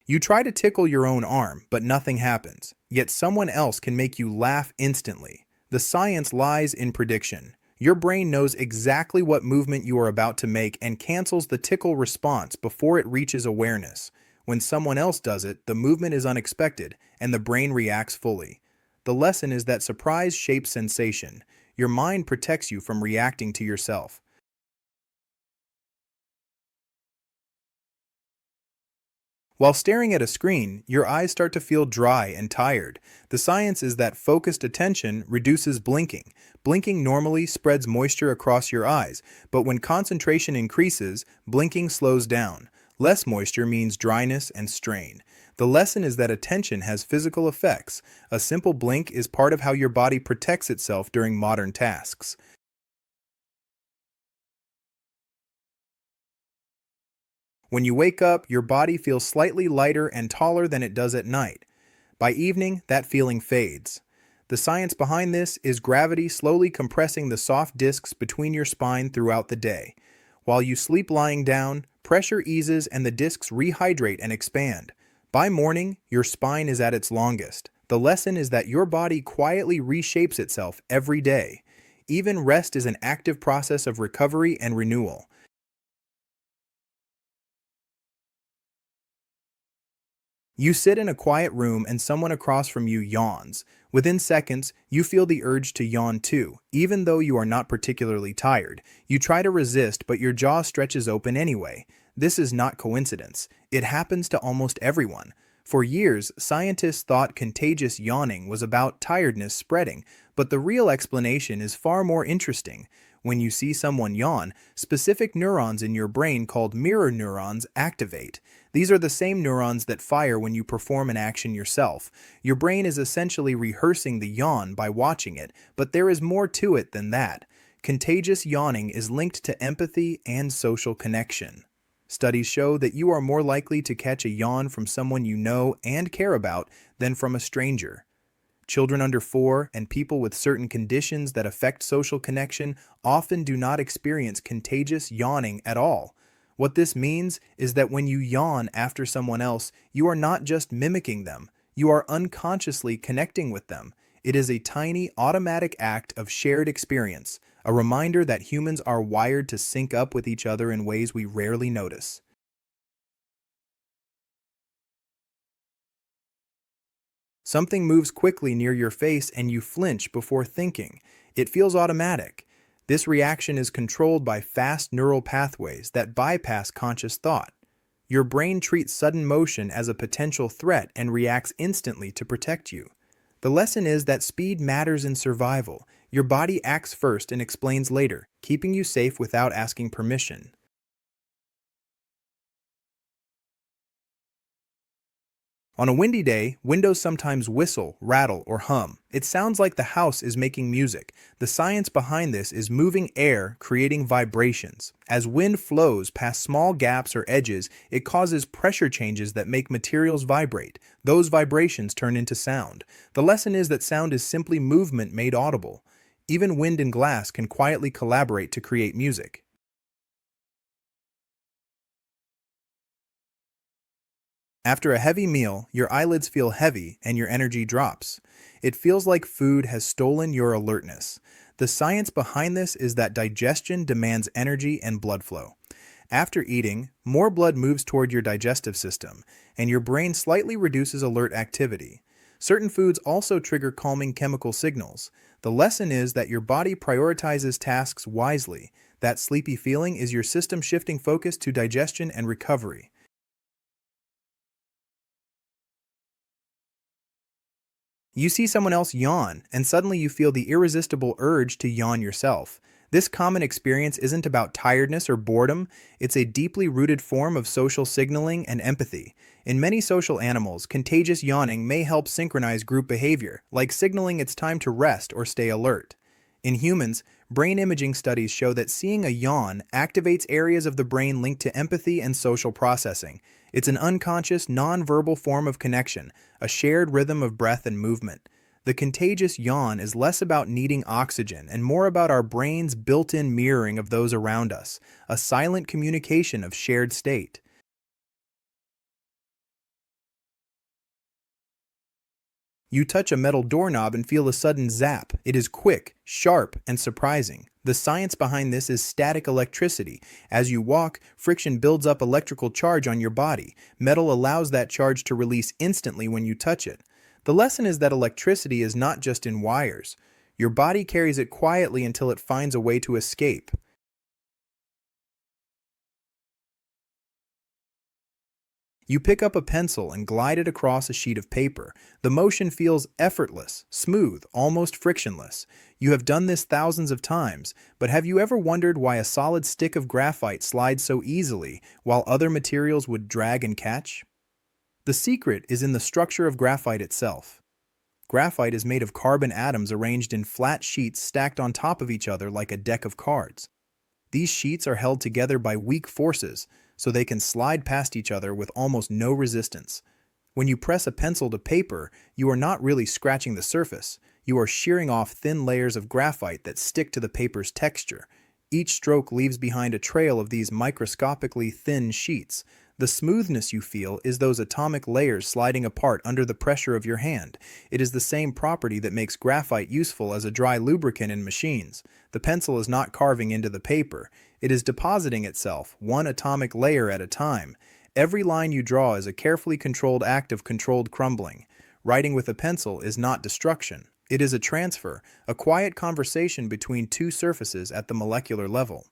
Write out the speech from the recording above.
You try to tickle your own arm, but nothing happens. Yet someone else can make you laugh instantly. The science lies in prediction. Your brain knows exactly what movement you are about to make and cancels the tickle response before it reaches awareness. When someone else does it, the movement is unexpected, and the brain reacts fully. The lesson is that surprise shapes sensation. Your mind protects you from reacting to yourself. While staring at a screen, your eyes start to feel dry and tired. The science is that focused attention reduces blinking. Blinking normally spreads moisture across your eyes, but when concentration increases, blinking slows down. Less moisture means dryness and strain. The lesson is that attention has physical effects. A simple blink is part of how your body protects itself during modern tasks. When you wake up, your body feels slightly lighter and taller than it does at night. By evening, that feeling fades. The science behind this is gravity slowly compressing the soft disks between your spine throughout the day. While you sleep lying down, pressure eases and the disks rehydrate and expand. By morning, your spine is at its longest. The lesson is that your body quietly reshapes itself every day. Even rest is an active process of recovery and renewal. You sit in a quiet room and someone across from you yawns. Within seconds, you feel the urge to yawn too, even though you are not particularly tired. You try to resist, but your jaw stretches open anyway. This is not coincidence. It happens to almost everyone. For years, scientists thought contagious yawning was about tiredness spreading, but the real explanation is far more interesting. When you see someone yawn, specific neurons in your brain called mirror neurons activate. These are the same neurons that fire when you perform an action yourself. Your brain is essentially rehearsing the yawn by watching it, but there is more to it than that. Contagious yawning is linked to empathy and social connection. Studies show that you are more likely to catch a yawn from someone you know and care about than from a stranger. Children under 4 and people with certain conditions that affect social connection often do not experience contagious yawning at all. What this means is that when you yawn after someone else, you are not just mimicking them, you are unconsciously connecting with them. It is a tiny, automatic act of shared experience, a reminder that humans are wired to sync up with each other in ways we rarely notice. Something moves quickly near your face and you flinch before thinking. It feels automatic. This reaction is controlled by fast neural pathways that bypass conscious thought. Your brain treats sudden motion as a potential threat and reacts instantly to protect you. The lesson is that speed matters in survival. Your body acts first and explains later, keeping you safe without asking permission. On a windy day, windows sometimes whistle, rattle, or hum. It sounds like the house is making music. The science behind this is moving air, creating vibrations. As wind flows past small gaps or edges, it causes pressure changes that make materials vibrate. Those vibrations turn into sound. The lesson is that sound is simply movement made audible. Even wind and glass can quietly collaborate to create music. After a heavy meal, your eyelids feel heavy and your energy drops. It feels like food has stolen your alertness. The science behind this is that digestion demands energy and blood flow. After eating, more blood moves toward your digestive system, and your brain slightly reduces alert activity. Certain foods also trigger calming chemical signals. The lesson is that your body prioritizes tasks wisely. That sleepy feeling is your system shifting focus to digestion and recovery. You see someone else yawn, and suddenly you feel the irresistible urge to yawn yourself. This common experience isn't about tiredness or boredom, it's a deeply rooted form of social signaling and empathy. In many social animals, contagious yawning may help synchronize group behavior, like signaling it's time to rest or stay alert. In humans, brain imaging studies show that seeing a yawn activates areas of the brain linked to empathy and social processing. It's an unconscious, nonverbal form of connection, a shared rhythm of breath and movement. The contagious yawn is less about needing oxygen and more about our brain's built-in mirroring of those around us, a silent communication of shared state. You touch a metal doorknob and feel a sudden zap. It is quick, sharp, and surprising. The science behind this is static electricity. As you walk, friction builds up electrical charge on your body. Metal allows that charge to release instantly when you touch it. The lesson is that electricity is not just in wires. Your body carries it quietly until it finds a way to escape. You pick up a pencil and glide it across a sheet of paper. The motion feels effortless, smooth, almost frictionless. You have done this thousands of times, but have you ever wondered why a solid stick of graphite slides so easily while other materials would drag and catch? The secret is in the structure of graphite itself. Graphite is made of carbon atoms arranged in flat sheets stacked on top of each other like a deck of cards. These sheets are held together by weak forces, so they can slide past each other with almost no resistance. When you press a pencil to paper, you are not really scratching the surface. You are shearing off thin layers of graphite that stick to the paper's texture. Each stroke leaves behind a trail of these microscopically thin sheets. The smoothness you feel is those atomic layers sliding apart under the pressure of your hand. It is the same property that makes graphite useful as a dry lubricant in machines. The pencil is not carving into the paper. It is depositing itself, one atomic layer at a time. Every line you draw is a carefully controlled act of controlled crumbling. Writing with a pencil is not destruction. It is a transfer, a quiet conversation between two surfaces at the molecular level.